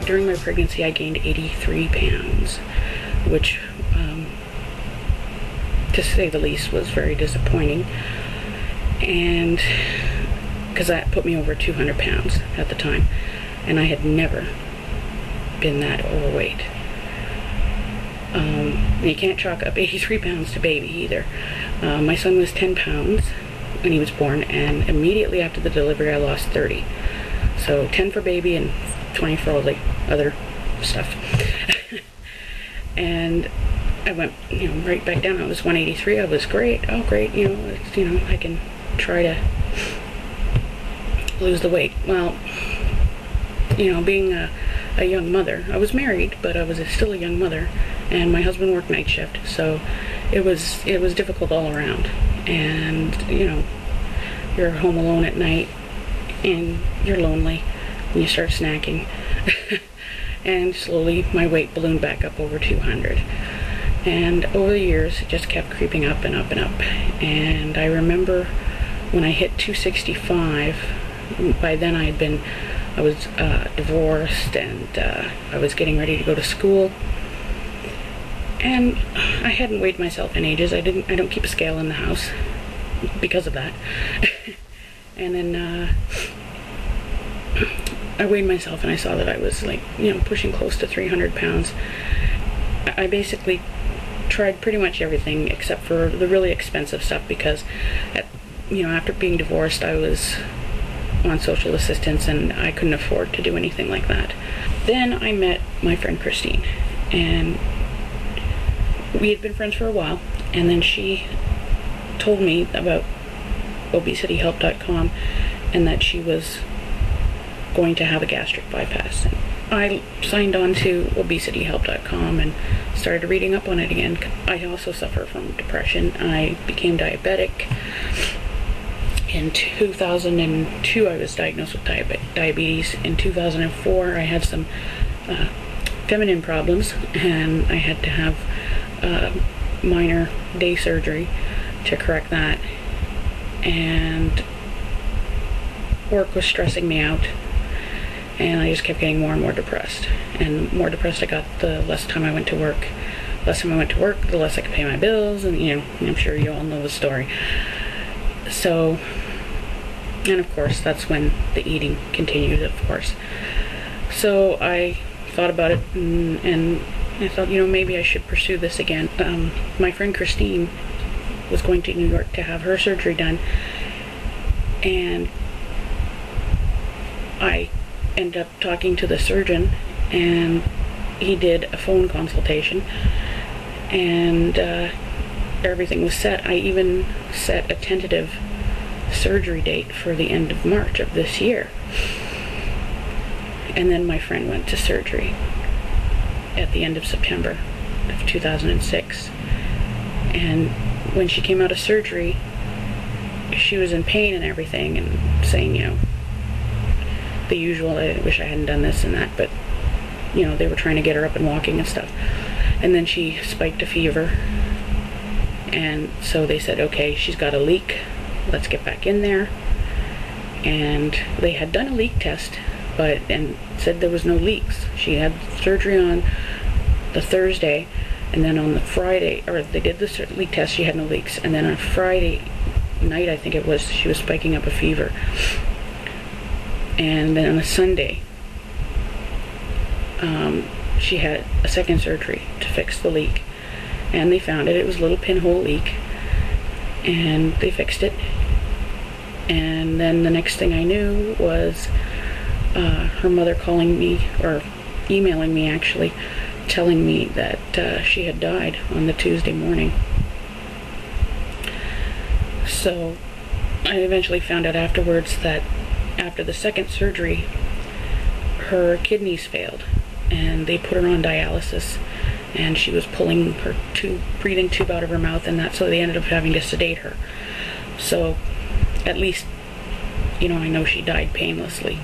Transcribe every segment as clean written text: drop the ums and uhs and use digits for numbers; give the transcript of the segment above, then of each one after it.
during my pregnancy, I gained 83 pounds, which, to say the least, was very disappointing. And because that put me over 200 pounds at the time, and I had never been that overweight. You can't chalk up 83 pounds to baby either. My son was 10 pounds when he was born, and immediately after the delivery I lost 30. So 10 for baby and 20 for all the other stuff. And I went, right back down. I was 183. I was great. Oh, great. I can try to lose the weight. Well, being a young mother, I was married, but I was still a young mother, and my husband worked night shift, so it was difficult all around. And you're home alone at night, and you're lonely, and you start snacking. And slowly my weight ballooned back up over 200. And over the years, it just kept creeping up and up and up. And I remember when I hit 265, by then I was divorced, and I was getting ready to go to school. And I hadn't weighed myself in ages. I don't keep a scale in the house because of that. And then I weighed myself, and I saw that I was pushing close to 300 pounds. I basically tried pretty much everything except for the really expensive stuff, because after being divorced, I was on social assistance, and I couldn't afford to do anything like that. Then I met my friend Christine, and we had been friends for a while, and then she told me about obesityhelp.com, and that she was going to have a gastric bypass. And I signed on to obesityhelp.com and started reading up on it again. I also suffer from depression. I became diabetic. In 2002, I was diagnosed with diabetes. In 2004, I had some feminine problems, and I had to have minor day surgery to correct that. And work was stressing me out, and I just kept getting more and more depressed. And the more depressed I got, the less time I went to work. The less time I went to work, the less I could pay my bills, and I'm sure you all know the story. So, and of course, that's when the eating continued, of course. So I thought about it, and I thought, maybe I should pursue this again. My friend Christine was going to New York to have her surgery done, and I ended up talking to the surgeon, and he did a phone consultation, and everything was set. I even set a tentative surgery date for the end of March of this year. And then my friend went to surgery at the end of September of 2006. And when she came out of surgery, she was in pain and everything, and saying, the usual, I wish I hadn't done this and that, but, they were trying to get her up and walking and stuff. And then she spiked a fever, and so they said, okay, she's got a leak, let's get back in there. And they had done a leak test, and said there was no leaks. She had surgery on the Thursday, and then on the Friday, or they did the leak test, she had no leaks. And then on Friday night, I think it was, she was spiking up a fever. And then on a Sunday, she had a second surgery to fix the leak. And they found it. It was a little pinhole leak. And they fixed it. And then the next thing I knew was her mother calling me, or emailing me actually, telling me that she had died on the Tuesday morning. So I eventually found out afterwards that after the second surgery, her kidneys failed, and they put her on dialysis, and she was pulling her breathing tube out of her mouth, and so they ended up having to sedate her. So at least, I know she died painlessly.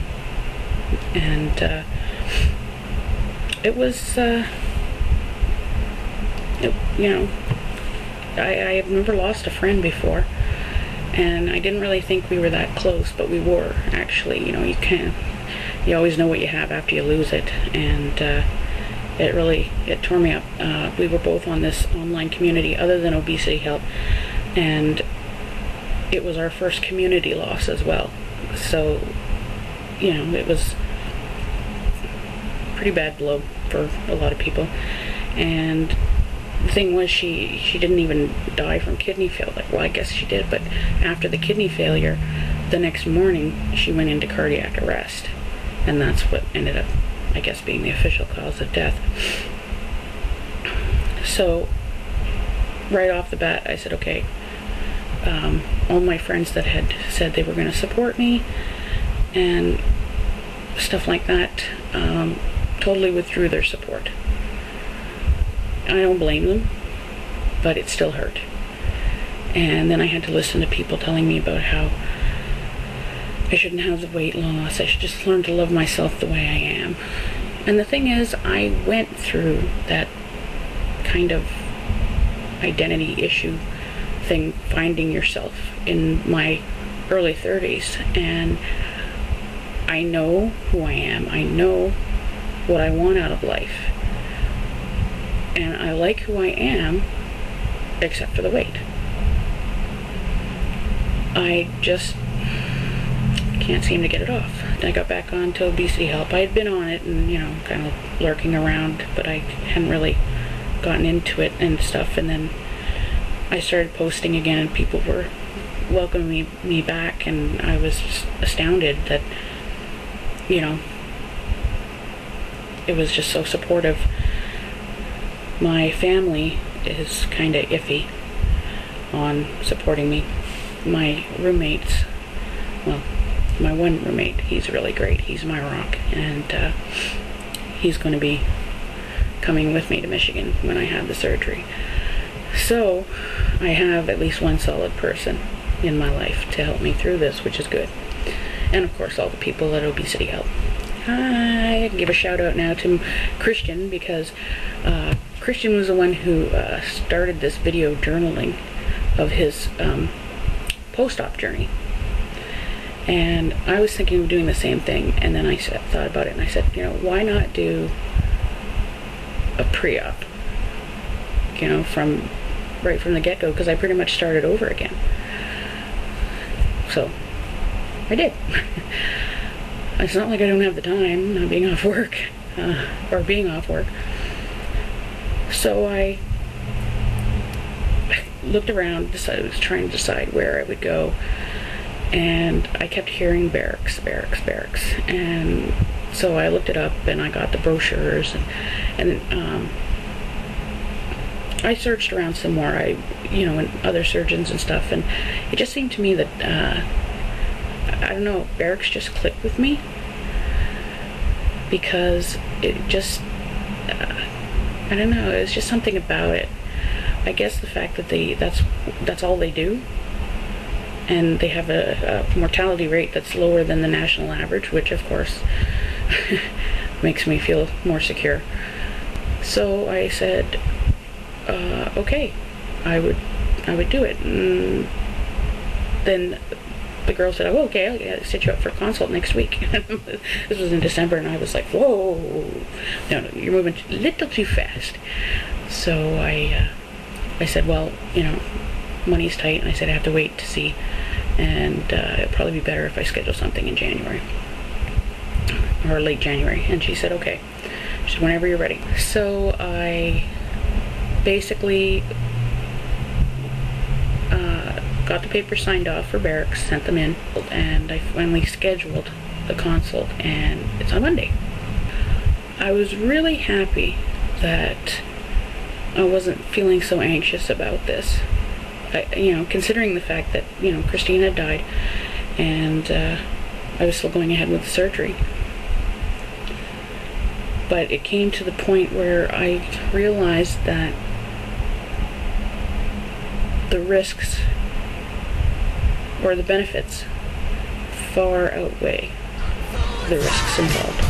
And it was, I have never lost a friend before, and I didn't really think we were that close, but we were, actually. You you always know what you have after you lose it. And it tore me up. We were both on this online community other than Obesity Help, and it was our first community loss as well. So, it was a pretty bad blow for a lot of people. And the thing was, she didn't even die from kidney failure. Well, I guess she did, but after the kidney failure, the next morning she went into cardiac arrest, and that's what ended up, I guess, being the official cause of death. So right off the bat, I said, okay, all my friends that had said they were going to support me and stuff like that, totally withdrew their support. I don't blame them, but it still hurt. And then I had to listen to people telling me about how I shouldn't have the weight loss, I should just learn to love myself the way I am. And the thing is, I went through that kind of identity issue thing, finding yourself, in my early 30s, and I know who I am. I know what I want out of life, and I like who I am, except for the weight. I just can't seem to get it off. I got back on to Obesity Help. I had been on it and, kind of lurking around, but I hadn't really gotten into it and stuff. And then I started posting again, and people were welcoming me back, and I was just astounded that, it was just so supportive. My family is kind of iffy on supporting me. My roommates, well, my one roommate, he's really great. He's my rock, and he's going to be coming with me to Michigan when I have the surgery. So I have at least one solid person in my life to help me through this, which is good. And of course, all the people at Obesity Help. I can give a shout out now to Christian, because Christian was the one who started this video journaling of his post-op journey. And I was thinking of doing the same thing, and then I thought about it, and I said, why not do a pre-op, right from the get-go, because I pretty much started over again. So I did. It's not like I don't have the time, not being off work, or being off work. So I looked around, I was trying to decide where I would go, and I kept hearing barracks. And so I looked it up, and I got the brochures, and I searched around some more, and other surgeons and stuff, and it just seemed to me that, I don't know, barracks just clicked with me, because it just, I don't know, it's just something about it. I guess the fact that that's all they do, and they have a mortality rate that's lower than the national average, which of course makes me feel more secure. So I said, okay, I would do it. And then the girl said, oh, okay, I'll set you up for a consult next week. This was in December, and I was like, whoa, no, you're moving a little too fast. So I said, well, money's tight, and I said I have to wait to see, and it'd probably be better if I schedule something in January, or late January. And she said, okay. She said, whenever you're ready. So I basically got the papers signed off for barracks, sent them in, and I finally scheduled the consult, and it's on Monday. I was really happy that I wasn't feeling so anxious about this. Considering the fact that, Christine had died, and I was still going ahead with the surgery. But it came to the point where I realized that the risks or the benefits far outweigh the risks involved.